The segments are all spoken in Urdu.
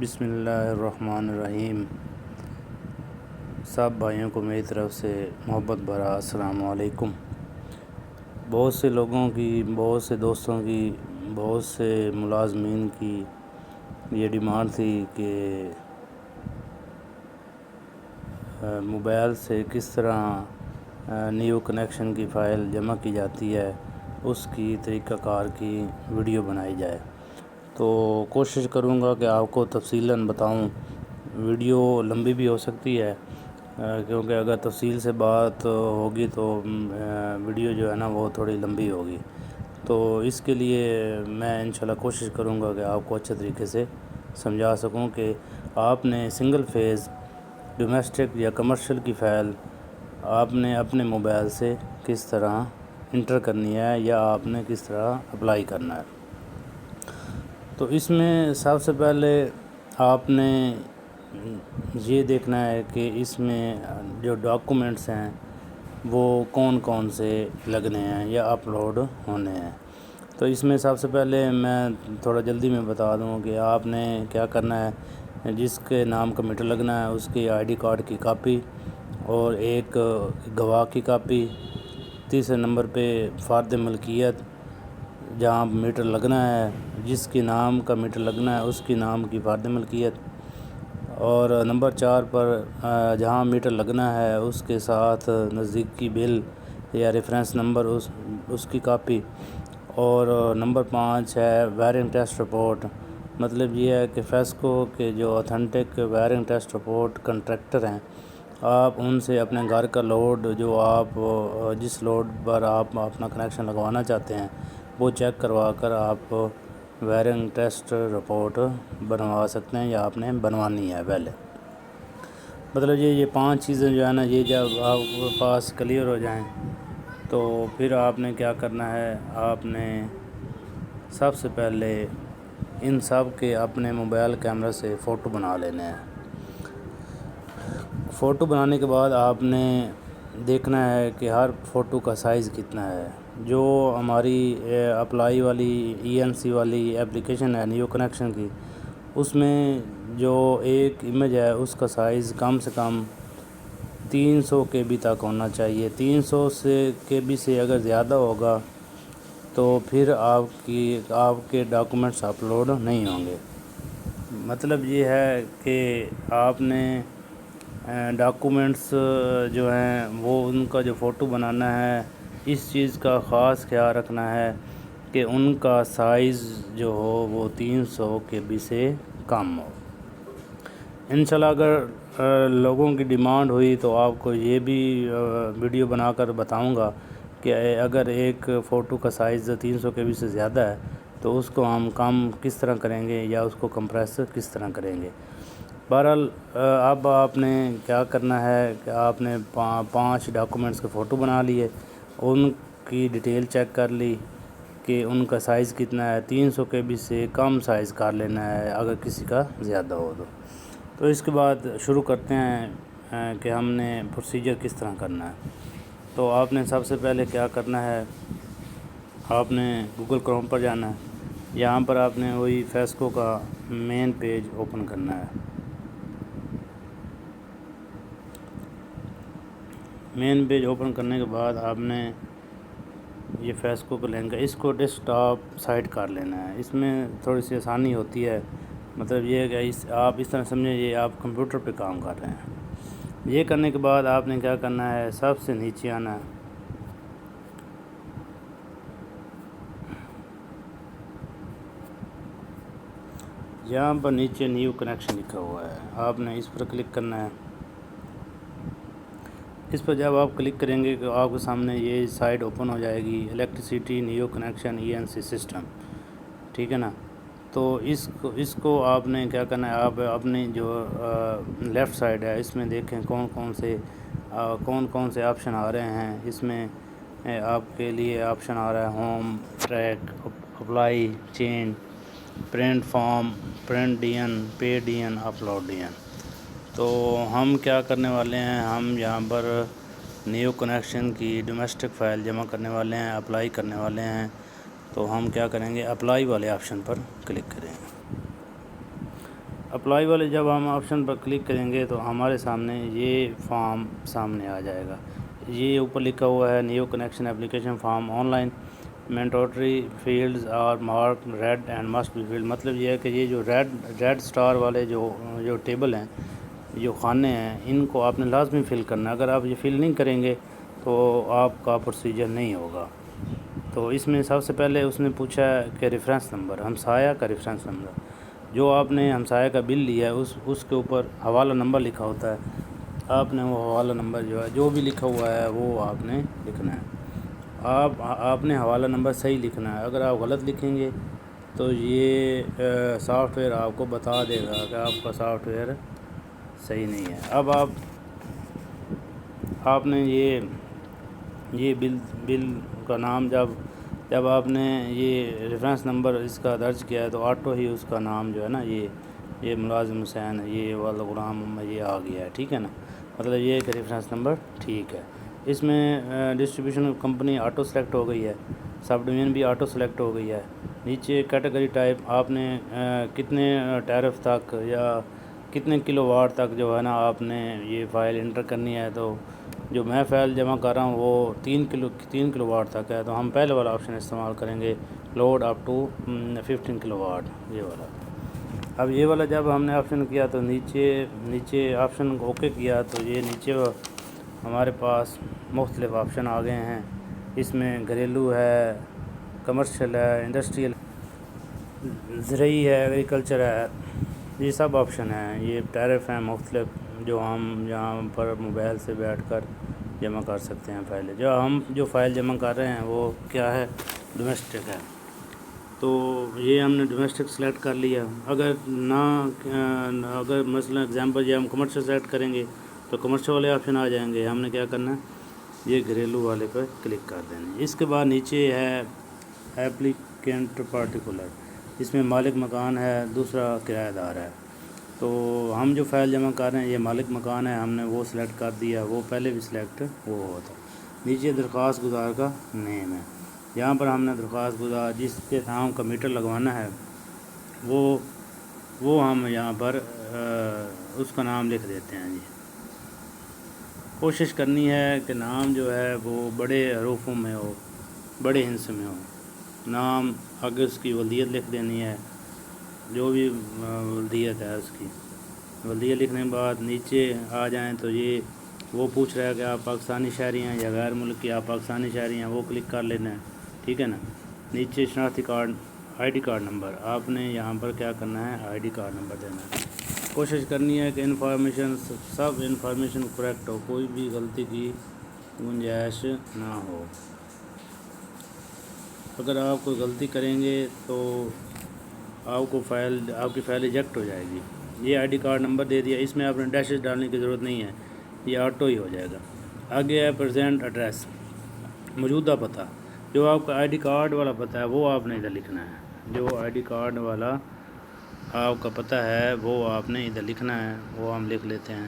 بسم اللہ الرحمن الرحیم۔ سب بھائیوں کو میری طرف سے محبت بھرا السلام علیکم۔ بہت سے لوگوں کی، بہت سے دوستوں کی، بہت سے ملازمین کی یہ ڈیمانڈ تھی کہ موبائل سے کس طرح نیو کنیکشن کی فائل جمع کی جاتی ہے، اس کی طریقہ کار کی ویڈیو بنائی جائے۔ تو کوشش کروں گا کہ آپ کو تفصیلاً بتاؤں۔ ویڈیو لمبی بھی ہو سکتی ہے کیونکہ اگر تفصیل سے بات ہوگی تو ویڈیو جو ہے نا وہ تھوڑی لمبی ہوگی۔ تو اس کے لیے میں انشاءاللہ کوشش کروں گا کہ آپ کو اچھے طریقے سے سمجھا سکوں کہ آپ نے سنگل فیز ڈومیسٹک یا کمرشل کی فائل آپ نے اپنے موبائل سے کس طرح انٹر کرنی ہے یا آپ نے کس طرح اپلائی کرنا ہے۔ تو اس میں سب سے پہلے آپ نے یہ دیکھنا ہے کہ اس میں جو ڈاکومنٹس ہیں وہ کون کون سے لگنے ہیں یا اپلوڈ ہونے ہیں۔ تو اس میں سب سے پہلے میں تھوڑا جلدی میں بتا دوں کہ آپ نے کیا کرنا ہے۔ جس کے نام کا میٹر لگنا ہے اس کی آئی ڈی کارڈ کی کاپی اور ایک گواہ کی کاپی، تیسرے نمبر پہ فرد ملکیت جہاں میٹر لگنا ہے، جس کے نام کا میٹر لگنا ہے اس کی نام کی فرد ملکیت، اور نمبر 4 پر جہاں میٹر لگنا ہے اس کے ساتھ نزدیکی بل یا ریفرنس نمبر اس کی کاپی، اور نمبر 5 ہے وائرنگ ٹیسٹ رپورٹ۔ مطلب یہ ہے کہ فیسکو کے جو authentic wiring test report contractor ہیں، آپ ان سے اپنے گھر کا لوڈ جو آپ جس لوڈ پر آپ اپنا کنیکشن لگوانا چاہتے ہیں وہ چیک کروا کر آپ وائرنگ ٹیسٹ رپورٹ بنوا سکتے ہیں یا آپ نے بنوانی ہے پہلے۔ مطلب یہ 5 چیزیں جو ہے نا یہ جب آپ کے پاس کلیئر ہو جائیں تو پھر آپ نے کیا کرنا ہے، آپ نے سب سے پہلے ان سب کے اپنے موبائل کیمرہ سے فوٹو بنا لینے ہیں۔ فوٹو بنانے کے بعد آپ نے دیکھنا ہے کہ ہر فوٹو کا سائز کتنا ہے۔ جو ہماری اپلائی والی ENC والی اپلیکیشن ہے نیو کنیکشن کی، اس میں جو ایک امیج ہے اس کا سائز کم سے کم 300 KB تک ہونا چاہیے۔ 300 KB سے اگر زیادہ ہوگا تو پھر آپ کے ڈاکومنٹس اپلوڈ نہیں ہوں گے۔ مطلب یہ ہے کہ آپ نے ڈاکومنٹس جو ہیں وہ ان کا جو فوٹو بنانا ہے اس چیز کا خاص خیال رکھنا ہے کہ ان کا سائز جو ہو وہ 300 KB سے کم ہو۔ انشاءاللہ اگر لوگوں کی ڈیمانڈ ہوئی تو آپ کو یہ بھی ویڈیو بنا کر بتاؤں گا کہ اگر ایک فوٹو کا سائز 300 KB سے زیادہ ہے تو اس کو ہم کم کس طرح کریں گے یا اس کو کمپریس کس طرح کریں گے۔ بہرحال اب آپ نے کیا کرنا ہے کہ آپ نے 5 ڈاکومنٹس کے فوٹو بنا لیے، ان کی ڈیٹیل چیک کر لی کہ ان کا سائز کتنا ہے۔ 300 KB سے کم سائز کر لینا ہے اگر کسی کا زیادہ ہو تو اس کے بعد شروع کرتے ہیں کہ ہم نے پروسیجر کس طرح کرنا ہے۔ تو آپ نے سب سے پہلے کیا کرنا ہے، آپ نے گوگل کروم پر جانا ہے، یہاں پر آپ نے وہی فیسکو کا مین پیج اوپن کرنا ہے۔ مین پیج اوپن کرنے کے بعد آپ نے یہ فیسکو کا لنک ہے، اس کو ڈیسک ٹاپ سائٹ کر لینا ہے۔ اس میں تھوڑی سی آسانی ہوتی ہے، مطلب یہ ہے کہ آپ اس طرح سمجھیں یہ آپ کمپیوٹر پہ کام کر رہے ہیں۔ یہ کرنے کے بعد آپ نے کیا کرنا ہے، سب سے نیچے آنا ہے، یہاں پر نیچے نیو کنیکشن لکھا ہوا ہے، آپ نے اس پر کلک کرنا ہے۔ اس پر جب آپ کلک کریں گے تو آپ کے سامنے یہ سائٹ اوپن ہو جائے گی، electricity new connection ENC system, ٹھیک ہے نا۔ تو اس کو آپ نے کیا کرنا ہے، آپ اپنی جو لیفٹ سائڈ ہے اس میں دیکھیں کون کون سے آپشن آ رہے ہیں۔ اس میں آپ کے لیے آپشن آ رہا ہے home, track, apply, change, print form, print DN، پے DN، اپلوڈ DN۔ تو ہم کیا کرنے والے ہیں، ہم یہاں پر نیو کنیکشن کی ڈومیسٹک فائل جمع کرنے والے ہیں، اپلائی کرنے والے ہیں۔ تو ہم کیا کریں گے، اپلائی والے آپشن پر کلک کریں گے۔ اپلائی والے جب ہم آپشن پر کلک کریں گے تو ہمارے سامنے یہ فارم سامنے آ جائے گا. یہ اوپر لکھا ہوا ہے new connection application form online mandatory fields are mark red and must be filled. مطلب یہ ہے کہ یہ جو ریڈ سٹار والے جو ٹیبل ہیں، جو خانے ہیں، ان کو آپ نے لازمی فل کرنا ہے. اگر آپ یہ فل نہیں کریں گے تو آپ کا پروسیجر نہیں ہوگا. تو اس میں سب سے پہلے اس نے پوچھا ہے کہ ریفرنس نمبر، ہمسایہ کا ریفرنس نمبر. جو آپ نے ہمسایہ کا بل لیا ہے اس کے اوپر حوالہ نمبر لکھا ہوتا ہے. آپ نے وہ حوالہ نمبر جو بھی لکھا ہوا ہے وہ آپ نے لکھنا ہے. آپ نے حوالہ نمبر صحیح لکھنا ہے. اگر آپ غلط لکھیں گے تو یہ سافٹ ویئر آپ کو بتا دے گا کہ آپ کا سافٹ ویئر صحیح نہیں ہے. اب آپ نے یہ بل کا نام جب آپ نے یہ ریفرنس نمبر اس کا درج کیا ہے تو آٹو ہی اس کا نام جو ہے نا یہ ملازم حسین، یہ والا غلام محمد، یہ آ گیا ہے. ٹھیک ہے نا، مطلب یہ ہے کہ ریفرنس نمبر ٹھیک ہے. اس میں ڈسٹریبیوشن کمپنی آٹو سلیکٹ ہو گئی ہے، سب ڈویژن بھی آٹو سلیکٹ ہو گئی ہے. نیچے کیٹیگری ٹائپ آپ نے کتنے ٹیرف تک یا کتنے کلو واٹ تک جو ہے نا آپ نے یہ فائل انٹر کرنی ہے. تو جو میں فائل جمع کر رہا ہوں وہ 3 کلو واٹ تک ہے، تو ہم پہلے والا آپشن استعمال کریں گے، load up to 15 kilowatt, یہ والا. اب یہ والا جب ہم نے آپشن کیا تو نیچے آپشن اوکے کیا تو یہ نیچے ہمارے پاس مختلف آپشن آ گئے ہیں. اس میں گھریلو ہے، کمرشل ہے، انڈسٹریل، زرعی ہے، ایگریکلچر ہے، یہ سب آپشن ہیں. یہ ٹیرف ہیں مختلف جو ہم یہاں پر موبائل سے بیٹھ کر جمع کر سکتے ہیں. فائلیں جو فائل جمع کر رہے ہیں وہ کیا ہے، ڈومیسٹک ہے. تو یہ ہم نے ڈومیسٹک سلیکٹ کر لیا. اگر مثلا ایگزامپل یہ ہم کمرشل سلیکٹ کریں گے تو کمرشل والے آپشن آ جائیں گے. ہم نے کیا کرنا ہے، یہ گھریلو والے پہ کلک کر دینا. اس کے بعد نیچے ہے ایپلیکینٹ پارٹیکولر، اس میں مالک مکان ہے، دوسرا کرایہ دار ہے. تو ہم جو فائل جمع کر رہے ہیں یہ مالک مکان ہے، ہم نے وہ سلیکٹ کر دیا. وہ پہلے بھی سلیکٹ وہ ہوا تھا. نیچے درخواست گزار کا نیم ہے. یہاں پر ہم نے درخواست گزار جس کے نام کا میٹر لگوانا ہے وہ ہم یہاں پر اس کا نام لکھ دیتے ہیں. جی کوشش کرنی ہے کہ نام جو ہے وہ بڑے حروفوں میں ہو، بڑے ہنس میں ہو. نام آگے اس کی ولدیت لکھ دینی ہے، جو بھی ولدیت ہے اس کی ولدیت لکھنے کے بعد نیچے آ جائیں تو یہ وہ پوچھ رہا ہے کہ آپ پاکستانی شہری ہیں یا غیر ملکی. آپ پاکستانی شہری ہیں وہ کلک کر لینا ہے. ٹھیک ہے نا. نیچے شناختی card, I D card number, آپ نے یہاں پر کیا کرنا ہے، آئی ڈی کارڈ نمبر دینا ہے. کوشش کرنی ہے کہ سب انفارمیشن کریکٹ ہو، کوئی بھی غلطی کی گنجائش نہ ہو. اگر آپ کوئی غلطی کریں گے تو آپ کی فائل ریجیکٹ ہو جائے گی. یہ آئی ڈی کارڈ نمبر دے دیا. اس میں آپ نے ڈیشز ڈالنے کی ضرورت نہیں ہے، یہ آٹو ہی ہو جائے گا. آگے ہے پریزنٹ ایڈریس، موجودہ پتہ. جو آپ کا آئی ڈی کارڈ والا پتہ ہے وہ آپ نے ادھر لکھنا ہے. جو آئی ڈی کارڈ والا آپ کا پتہ ہے وہ آپ نے ادھر لکھنا ہے. وہ ہم لکھ لیتے ہیں.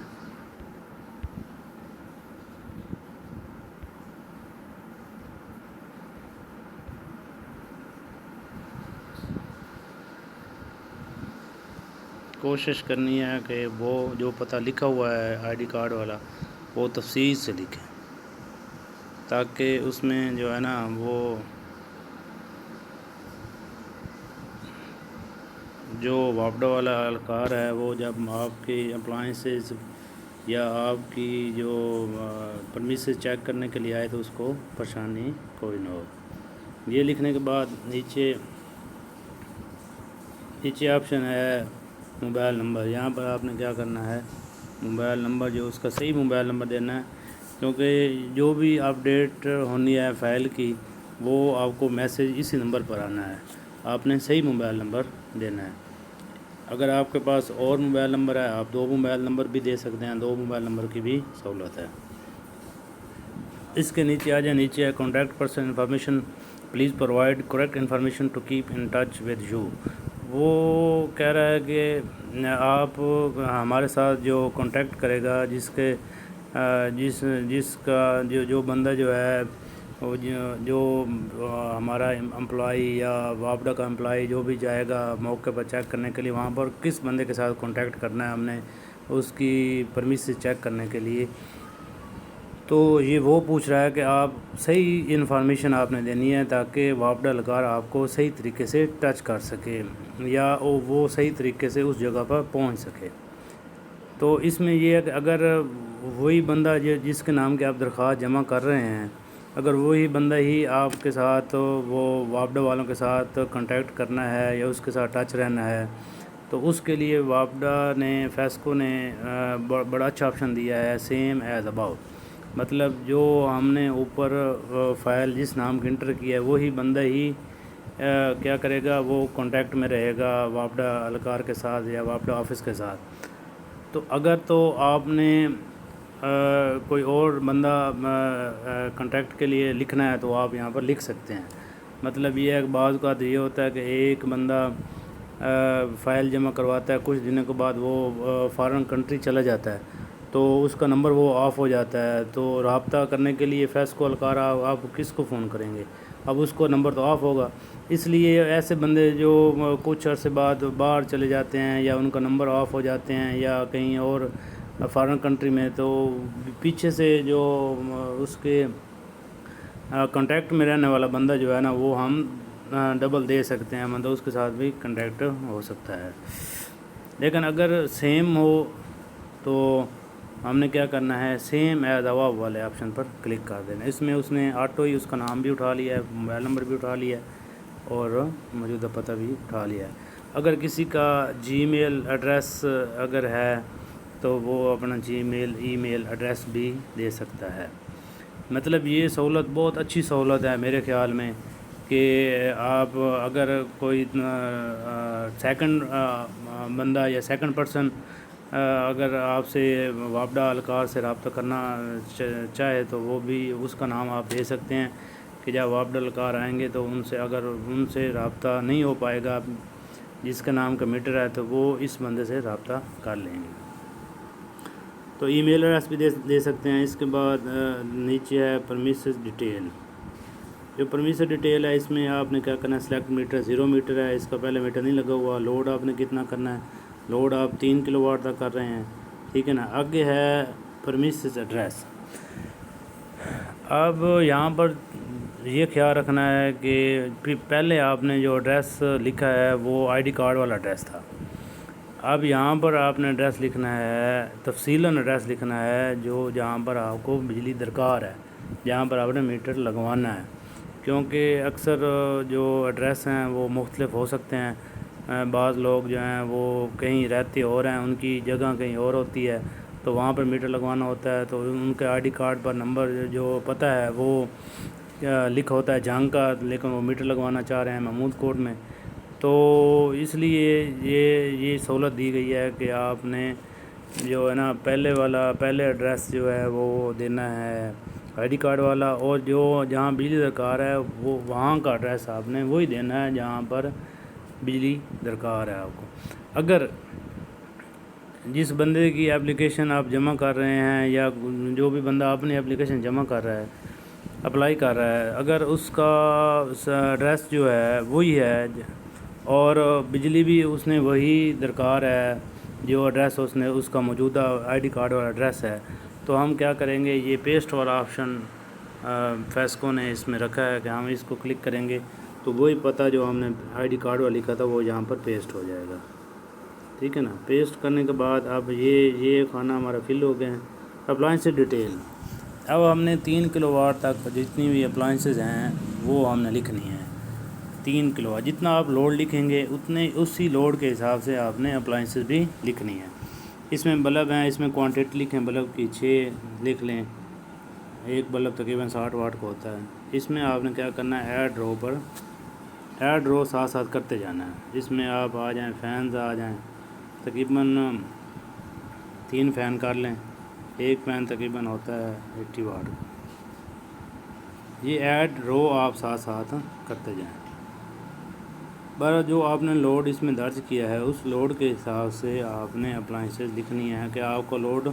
کوشش کرنی ہے کہ وہ جو پتہ لکھا ہوا ہے آئی ڈی کارڈ والا وہ تفصیل سے لکھیں، تاکہ اس میں جو ہے نا وہ جو وابڈا والا اہلکار ہے وہ جب آپ کی اپلائنسز یا آپ کی جو پرمیسز چیک کرنے کے لیے آئے تو اس کو پریشانی کوئی نہ ہو. یہ لکھنے کے بعد نیچے آپشن ہے موبائل نمبر. یہاں پر آپ نے کیا کرنا ہے، موبائل نمبر جو اس کا صحیح موبائل نمبر دینا ہے، کیونکہ جو بھی اپڈیٹ ہونی ہے فائل کی وہ آپ کو میسیج اسی نمبر پر آنا ہے. آپ نے صحیح موبائل نمبر دینا ہے. اگر آپ کے پاس اور موبائل نمبر ہے آپ 2 موبائل نمبر بھی دے سکتے ہیں، 2 موبائل نمبر کی بھی سہولت ہے. اس کے نیچے آ جائیں. نیچے ہے contact person information, please provide correct information to keep in touch with you. وہ کہہ رہا ہے کہ آپ ہمارے ساتھ جو کانٹیکٹ کرے گا، جس کا جو بندہ جو ہے وہ جو ہمارا امپلائی یا وابڈا کا امپلائی جو بھی جائے گا موقع پر چیک کرنے کے لیے، وہاں پر کس بندے کے ساتھ کانٹیکٹ کرنا ہے ہم نے اس کی پرمیسز چیک کرنے کے لیے، تو یہ وہ پوچھ رہا ہے کہ آپ صحیح انفارمیشن آپ نے دینی ہے تاکہ وابڈا اہلکار آپ کو صحیح طریقے سے ٹچ کر سکے یا وہ صحیح طریقے سے اس جگہ پر پہنچ سکے۔ تو اس میں یہ ہے کہ اگر وہی بندہ جس کے نام کی آپ درخواست جمع کر رہے ہیں، اگر وہی بندہ ہی آپ کے ساتھ وہ وابڈا والوں کے ساتھ کانٹیکٹ کرنا ہے یا اس کے ساتھ ٹچ رہنا ہے، تو اس کے لیے وابڈا نے فیسکو نے بڑا اچھا آپشن دیا ہے، سیم ایز اباؤ۔ مطلب جو ہم نے اوپر فائل جس نام کی انٹر کیا ہے وہی بندہ ہی کیا کرے گا، وہ کانٹیکٹ میں رہے گا وابڈا اہلکار کے ساتھ یا وابڈا آفس کے ساتھ۔ تو اگر تو آپ نے کوئی اور بندہ کانٹیکٹ کے لیے لکھنا ہے تو آپ یہاں پر لکھ سکتے ہیں۔ مطلب یہ ہے کہ بعض اوقات یہ ہوتا ہے کہ ایک بندہ فائل جمع کرواتا ہے، کچھ دنوں کے بعد وہ فارن کنٹری چلا جاتا ہے تو اس کا نمبر وہ آف ہو جاتا ہے، تو رابطہ کرنے کے لیے فیسکو اہلکار آپ کس کو فون کریں گے؟ اب اس کو نمبر تو آف ہوگا، اس لیے ایسے بندے جو کچھ عرصے بعد باہر چلے جاتے ہیں یا ان کا نمبر آف ہو جاتے ہیں یا کہیں اور فارن کنٹری میں، تو پیچھے سے جو اس کے کانٹیکٹ میں رہنے والا بندہ جو ہے نا وہ ہم ڈبل دے سکتے ہیں، مطلب اس کے ساتھ بھی کانٹیکٹ ہو سکتا ہے۔ لیکن اگر سیم ہو تو ہم نے کیا کرنا ہے، سیم ایز اباؤ والے آپشن پر کلک کر دینا۔ اس میں اس نے آٹو ہی اس کا نام بھی اٹھا لیا ہے، موبائل نمبر بھی اٹھا لیا ہے اور موجودہ پتہ بھی اٹھا لیا ہے۔ اگر کسی کا جی میل ایڈریس اگر ہے تو وہ اپنا جی میل ای میل ایڈریس بھی دے سکتا ہے۔ مطلب یہ سہولت بہت اچھی سہولت ہے میرے خیال میں کہ آپ اگر کوئی سیکنڈ بندہ یا سیکنڈ پرسن اگر آپ سے وابڈا اہلکار سے رابطہ کرنا چاہے تو وہ بھی اس کا نام آپ دے سکتے ہیں کہ جب وابڈا اہلکار آئیں گے تو ان سے اگر ان سے رابطہ نہیں ہو پائے گا جس کا نام کا میٹر ہے تو وہ اس بندے سے رابطہ کر لیں گے۔ تو ای میل ایڈریس بھی دے سکتے ہیں۔ اس کے بعد نیچے ہے پرمیسز ڈیٹیل۔ جو پرمیسز ڈیٹیل ہے اس میں آپ نے کیا کرنا ہے، سلیکٹ میٹر 0 میٹر ہے، اس کا پہلے میٹر نہیں لگا ہوا، لوڈ آپ نے کتنا کرنا ہے، لوڈ آپ 3 کلو واٹ تک کر رہے ہیں، ٹھیک ہے نا۔ آگے ہے پرمیسز ایڈریس۔ اب یہاں پر یہ خیال رکھنا ہے کہ پہلے آپ نے جو ایڈریس لکھا ہے وہ آئی ڈی کارڈ والا ایڈریس تھا۔ اب یہاں پر آپ نے ایڈریس لکھنا ہے، تفصیلاً ایڈریس لکھنا ہے جو جہاں پر آپ کو بجلی درکار ہے، جہاں پر آپ نے میٹر لگوانا ہے، کیونکہ اکثر جو ایڈریس ہیں وہ مختلف ہو سکتے ہیں۔ بعض لوگ جو ہیں وہ کہیں رہتے اور ہیں، ان کی جگہ کہیں اور ہوتی ہے تو وہاں پر میٹر لگوانا ہوتا ہے، تو ان کے I D card per number جو پتہ ہے وہ لکھا ہوتا ہے جہاں کا، لیکن وہ میٹر لگوانا چاہ رہے ہیں محمود کوٹ میں، تو اس لیے یہ سہولت دی گئی ہے کہ آپ نے جو ہے نا پہلے ایڈریس جو ہے وہ دینا ہے آئی ڈی کارڈ والا، اور جو جہاں بجلی درکار ہے وہ وہاں کا ایڈریس آپ نے وہی دینا ہے جہاں پر بجلی درکار ہے آپ کو۔ اگر جس بندے کی اپلیکیشن آپ جمع کر رہے ہیں یا جو بھی بندہ اپنی اپلیکیشن جمع کر رہا ہے، اپلائی کر رہا ہے، اگر اس کا ایڈریس جو ہے وہی ہے اور بجلی بھی اس نے وہی درکار ہے جو ایڈریس اس کا موجودہ آئی ڈی کارڈ والا ایڈریس ہے، تو ہم کیا کریں گے، یہ پیسٹ والا آپشن فیسکو نے اس میں رکھا ہے کہ ہم اس کو کلک کریں گے تو وہی پتہ جو ہم نے آئی ڈی کارڈ والا لکھا تھا وہ یہاں پر پیسٹ ہو جائے گا، ٹھیک ہے نا۔ پیسٹ کرنے کے بعد اب یہ کھانا ہمارا فل ہو گئے ہیں۔ اپلائنس ڈیٹیل، اب ہم نے 3 کلو واٹ تک جتنی بھی اپلائنسز ہیں وہ ہم نے لکھنی ہیں۔ 3 کلو واٹ جتنا آپ لوڈ لکھیں گے اسی لوڈ کے حساب سے آپ نے اپلائنسز بھی لکھنی ہیں۔ اس میں بلب ہیں، اس میں کوانٹٹی لکھیں، بلب کی 6 لکھ لیں، ایک بلب تقریباً 60 واٹ کا ہوتا ہے۔ اس میں آپ نے کیا کرنا ہے، ایڈ رو ساتھ ساتھ کرتے جانا ہے۔ اس میں آپ آ جائیں، فینز آ جائیں، تقریباً 3 فین کر لیں، ایک فین تقریباً ہوتا ہے 80 واٹ۔ یہ ایڈ رو آپ ساتھ ساتھ کرتے جائیں، بہرحال جو آپ نے لوڈ اس میں درج کیا ہے اس لوڈ کے حساب سے آپ نے اپلائنسز لکھنی ہے کہ آپ کا لوڈ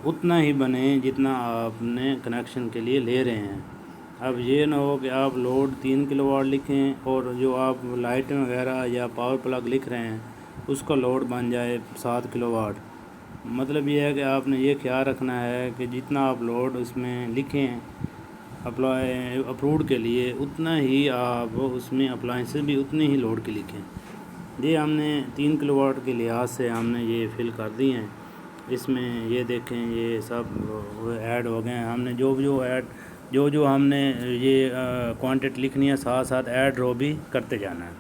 اتنا ہی بنے جتنا آپ نے کنیکشن کے لیے لے رہے ہیں۔ اب یہ نہ ہو کہ آپ لوڈ 3 کلو واٹ لکھیں اور جو آپ لائٹیں وغیرہ یا پاور پلگ لکھ رہے ہیں اس کا لوڈ بن جائے 7 کلو واٹ۔ مطلب یہ ہے کہ آپ نے یہ خیال رکھنا ہے کہ جتنا آپ لوڈ اس میں لکھیں اپروڈ کے لیے، اتنا ہی آپ اس میں اپلائنسز بھی اتنے ہی لوڈ کے لکھیں۔ یہ ہم نے 3 کلو واٹ کے لحاظ سے ہم نے یہ فل کر دی ہیں۔ اس میں یہ دیکھیں یہ سب ایڈ ہو گئے ہیں۔ ہم نے جو ہم نے یہ کوانٹٹی لکھنی ہے، ساتھ ساتھ ایڈ رو بھی کرتے جانا ہے۔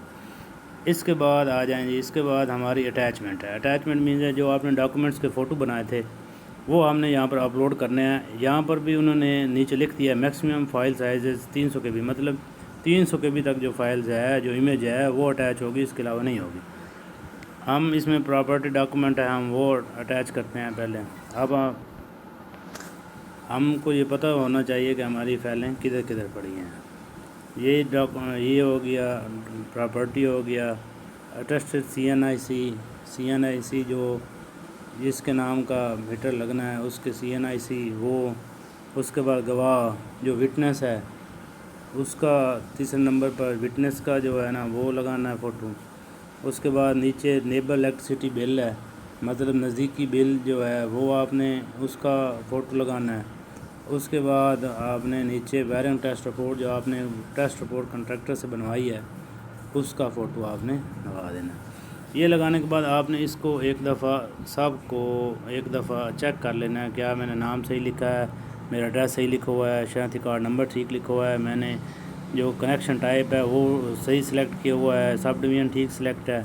اس کے بعد آ جائیں جی، اس کے بعد ہماری اٹیچمنٹ ہے۔ اٹیچمنٹ مینز ہے جو آپ نے ڈاکومنٹس کے فوٹو بنائے تھے وہ ہم نے یہاں پر اپلوڈ کرنے ہیں۔ یہاں پر بھی انہوں نے نیچے لکھ دیا میکسیمم فائل سائزز 300 KB، مطلب 300 KB تک جو فائلز ہے، جو امیج ہے وہ اٹیچ ہوگی، اس کے علاوہ نہیں ہوگی۔ ہم اس میں پراپرٹی ڈاکومنٹ ہے، ہم وہ اٹیچ کرتے ہیں پہلے۔ اب ہم کو یہ پتہ ہونا چاہیے کہ ہماری فائلیں کدھر کدھر پڑی ہیں۔ یہ ہو گیا پراپرٹی، ہو گیا اٹیسٹڈ CNIC جو جس کے نام کا میٹر لگنا ہے اس کے CNIC وہ، اس کے بعد گواہ جو وٹنس ہے اس کا تیسرے نمبر پر وٹنس کا جو ہے نا وہ لگانا ہے فوٹو۔ اس کے بعد نیچے نیبر الیکٹریسٹی بل ہے، مطلب نزدیکی بل جو ہے وہ آپ نے اس کا فوٹو لگانا ہے۔ اس کے بعد آپ نے نیچے وائرنگ ٹیسٹ رپورٹ جو آپ نے ٹیسٹ رپورٹ کنٹریکٹر سے بنوائی ہے اس کا فوٹو آپ نے لگا دینا ہے۔ یہ لگانے کے بعد آپ نے اس کو ایک دفعہ چیک کر لینا ہے، کیا میں نے نام صحیح لکھا ہے، میرا ایڈریس صحیح لکھا ہوا ہے، شناختی کارڈ نمبر ٹھیک لکھا ہوا ہے، میں نے جو کنیکشن ٹائپ ہے وہ صحیح سلیکٹ کیا ہوا ہے، سب ڈویژن ٹھیک سلیکٹ ہے۔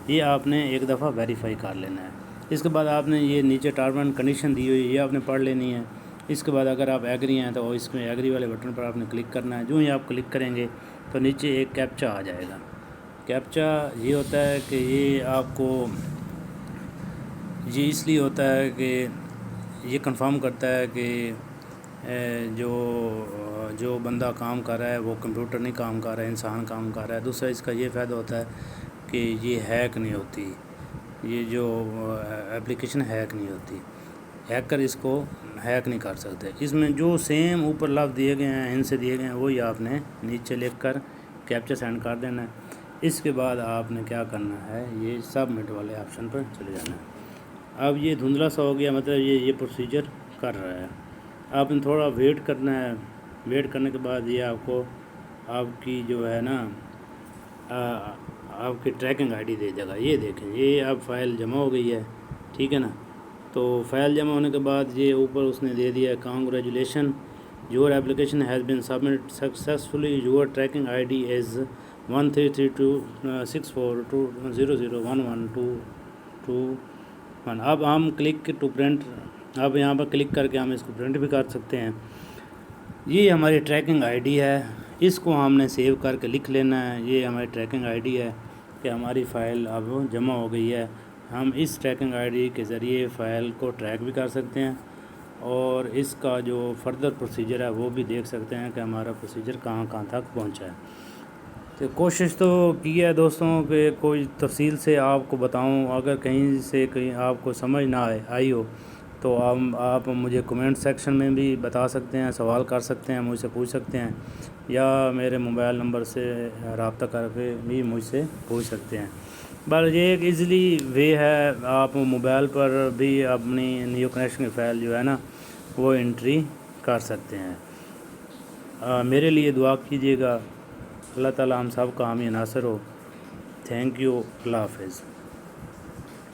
یہ آپ نے ایک دفعہ ویریفائی کر لینا ہے۔ اس کے بعد آپ نے یہ نیچے ٹرم اینڈ کنڈیشن دی ہوئی یہ آپ نے پڑھ لینی ہے۔ اس کے بعد اگر آپ ایگری ہیں تو اس میں ایگری والے بٹن پر آپ نے کلک کرنا ہے۔ جو ہی آپ کلک کریں گے تو نیچے ایک کیپچا آ جائے گا۔ کیپچا یہ ہوتا ہے کہ یہ آپ کو یہ اس لیے ہوتا ہے کہ یہ کنفرم کرتا ہے کہ جو بندہ کام کر رہا ہے وہ کمپیوٹر نہیں کام کر رہا ہے، انسان کام کر رہا ہے۔ دوسرا اس کا یہ فائدہ ہوتا ہے کہ یہ ہیک نہیں ہوتی، یہ جو اپلیکیشن ہیک نہیں ہوتی، ہیکر اس کو ہیک نہیں کر سکتے۔ اس میں جو سیم اوپر لفظ دیے گئے ہیں، ان سے دیے گئے ہیں، وہی آپ نے نیچے لکھ کر کیپچا سینڈ کر دینا ہے۔ اس کے بعد آپ نے کیا کرنا ہے، یہ سبمٹ والے آپشن پر چلے جانا ہے۔ اب یہ دھندلا سا ہو گیا، مطلب یہ پروسیجر کر رہا ہے۔ آپ نے تھوڑا ویٹ کرنا ہے۔ ویٹ کرنے کے بعد یہ آپ کو آپ کی جو ہے نا آپ کی ٹریکنگ ID دے دے گا۔ یہ دیکھیں یہ اب فائل جمع ہو گئی ہے، ٹھیک ہے نا۔ تو فائل جمع ہونے کے بعد یہ اوپر اس نے دے دیا ہے congratulation your application has been submit successfully, your tracking ID is 13326420011221۔ اب ہم کلک ٹو پرنٹ، اب یہاں پر کلک کر کے ہم اس کو پرنٹ بھی کر سکتے ہیں۔ یہ ہماری ٹریکنگ ID ہے، اس کو ہم نے سیو کر کے لکھ لینا ہے۔ یہ ہماری ٹریکنگ ID ہے کہ ہماری فائل اب جمع ہو گئی ہے۔ ہم اس ٹریکنگ ID کے ذریعے فائل کو ٹریک بھی کر سکتے ہیں اور اس کا جو فردر پروسیجر ہے وہ بھی دیکھ سکتے ہیں کہ ہمارا پروسیجر کہاں کہاں تک پہنچا ہے۔ تو کوشش تو کی ہے دوستوں کہ کوئی تفصیل سے آپ کو بتاؤں، اگر کہیں آپ کو سمجھ نہ آئی ہو تو آپ مجھے کمنٹ سیکشن میں بھی بتا سکتے ہیں، سوال کر سکتے ہیں، مجھ سے پوچھ سکتے ہیں، یا میرے موبائل نمبر سے رابطہ کر کے بھی مجھ سے پوچھ سکتے ہیں۔ بس یہ ایک ایزیلی وے ہے، آپ موبائل پر بھی اپنی نیو کنیکشن کی فائل جو ہے نا وہ انٹری کر سکتے ہیں۔ میرے لیے دعا کیجیے گا، اللہ تعالی ہم سب کا حامی ناصر ہو۔ تھینک یو، اللہ حافظ۔